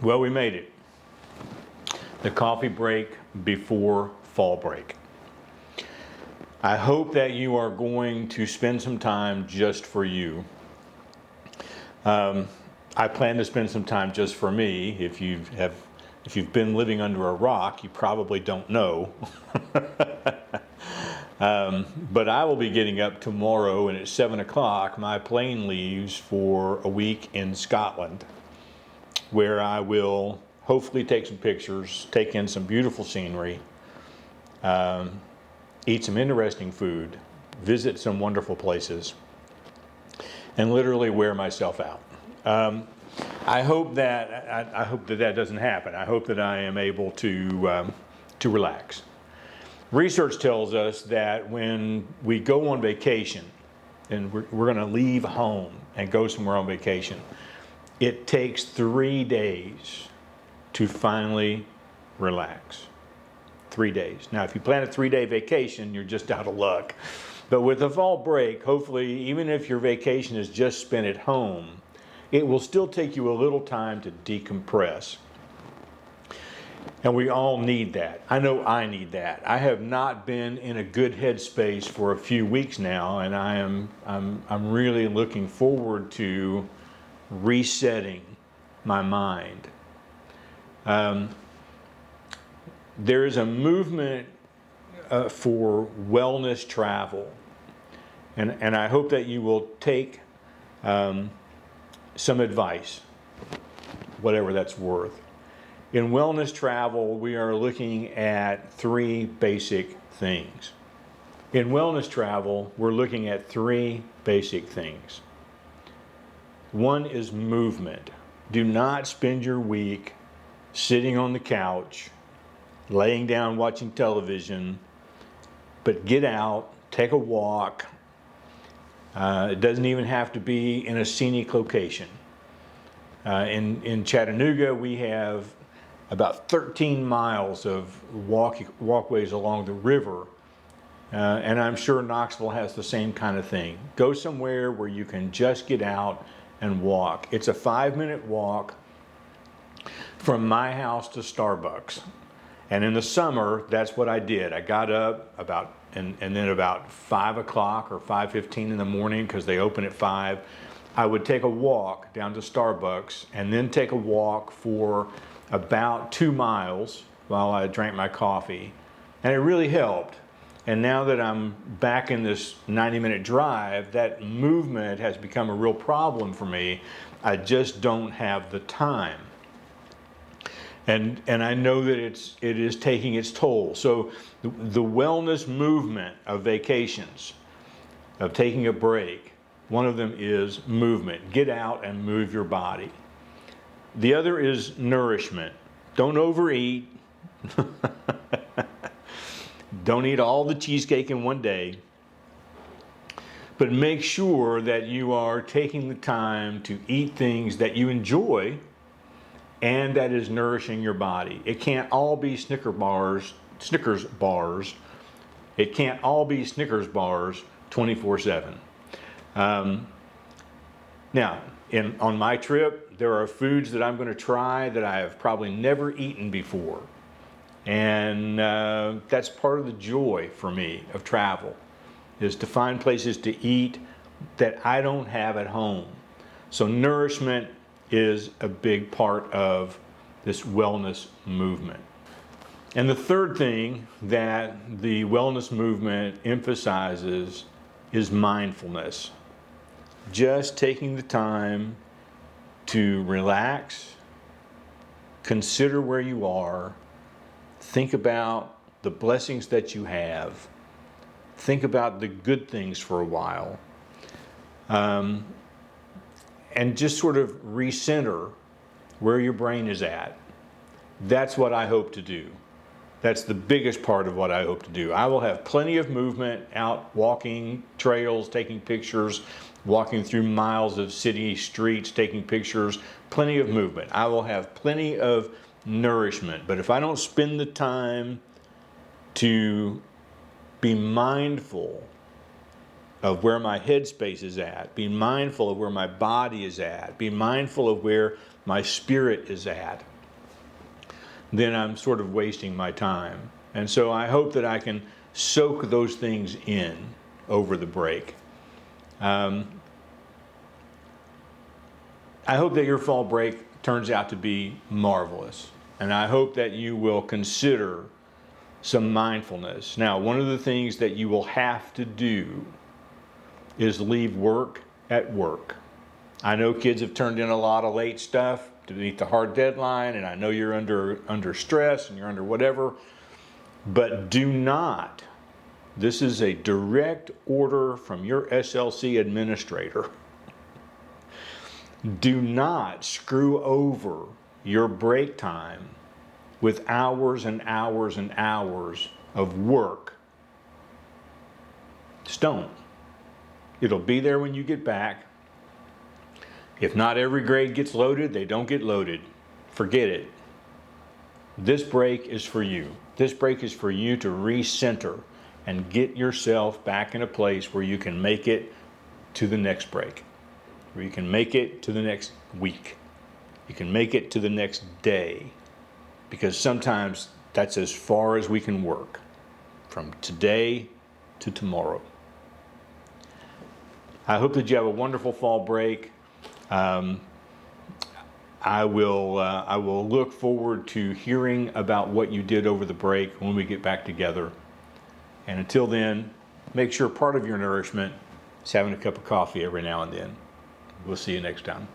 Well, we made it. The coffee break before fall break. I hope that you are going to spend some time just for you. I plan to spend some time just for me. If you've been living under a rock, you probably don't know. But I will be getting up tomorrow, and at 7 o'clock, my plane leaves for a week in Scotland, where I will hopefully take some pictures, take in some beautiful scenery, eat some interesting food, visit some wonderful places, and literally wear myself out. I hope that that doesn't happen. I hope that I am able to relax. Research tells us that when we go on vacation, and we're going to leave home and go somewhere on vacation, it takes 3 days to finally relax. 3 days. Now, if you plan a 3-day vacation, you're just out of luck. But with the fall break, hopefully, even if your vacation is just spent at home, it will still take you a little time to decompress. And we all need that. I know I need that. I have not been in a good headspace for a few weeks now, and I'm really looking forward to resetting my mind. There is a movement for wellness travel, and I hope that you will take some advice, whatever that's worth. In wellness travel, we are looking at 3 basic things. In wellness travel, we're looking at 3 basic things. One is movement. Do not spend your week sitting on the couch, laying down watching television, but get out, take a walk. It doesn't even have to be in a scenic location. In Chattanooga, we have about 13 miles of walkways along the river, and I'm sure Knoxville has the same kind of thing. Go somewhere where you can just get out and walk. It's a 5-minute walk from my house to Starbucks. And in the summer, that's what I did. I got up and then about 5 o'clock or 5:15 in the morning, because they open at 5, I would take a walk down to Starbucks and then take a walk for about 2 miles while I drank my coffee. And it really helped. And now that I'm back in this 90-minute drive, that movement has become a real problem for me. I just don't have the time. And I know that it is taking its toll. So the wellness movement of vacations, of taking a break, one of them is movement. Get out and move your body. The other is nourishment. Don't overeat. Don't eat all the cheesecake in one day. But make sure that you are taking the time to eat things that you enjoy and that is nourishing your body. It can't all be Snickers bars. It can't all be Snickers bars 24/7. Now, on my trip, there are foods that I'm going to try that I have probably never eaten before. And that's part of the joy for me of travel, is to find places to eat that I don't have at home. So nourishment is a big part of this wellness movement. And the third thing that the wellness movement emphasizes is mindfulness. Just taking the time to relax, consider where you are, think about the blessings that you have, think about the good things for a while, and just sort of recenter where your brain is at. That's what I hope to do. That's the biggest part of what I hope to do. I will have plenty of movement out walking trails, taking pictures, walking through miles of city streets, taking pictures, plenty of movement. I will have plenty of nourishment. But if I don't spend the time to be mindful of where my headspace is at, be mindful of where my body is at, be mindful of where my spirit is at, then I'm sort of wasting my time. And so I hope that I can soak those things in over the break. I hope that your fall break turns out to be marvelous. And I hope that you will consider some mindfulness. Now, one of the things that you will have to do is leave work at work. I know kids have turned in a lot of late stuff to meet the hard deadline, and I know you're under stress and you're under whatever, but do not, this is a direct order from your SLC administrator, do not screw over your break time with hours and hours and hours of work. Just don't. It'll be there when you get back. If not every grade gets loaded, they don't get loaded. Forget it. This break is for you. This break is for you to recenter and get yourself back in a place where you can make it to the next break, where you can make it to the next week. You can make it to the next day, because sometimes that's as far as we can work, from today to tomorrow. I hope that you have a wonderful fall break. I will look forward to hearing about what you did over the break when we get back together. And until then, make sure part of your nourishment is having a cup of coffee every now and then. We'll see you next time.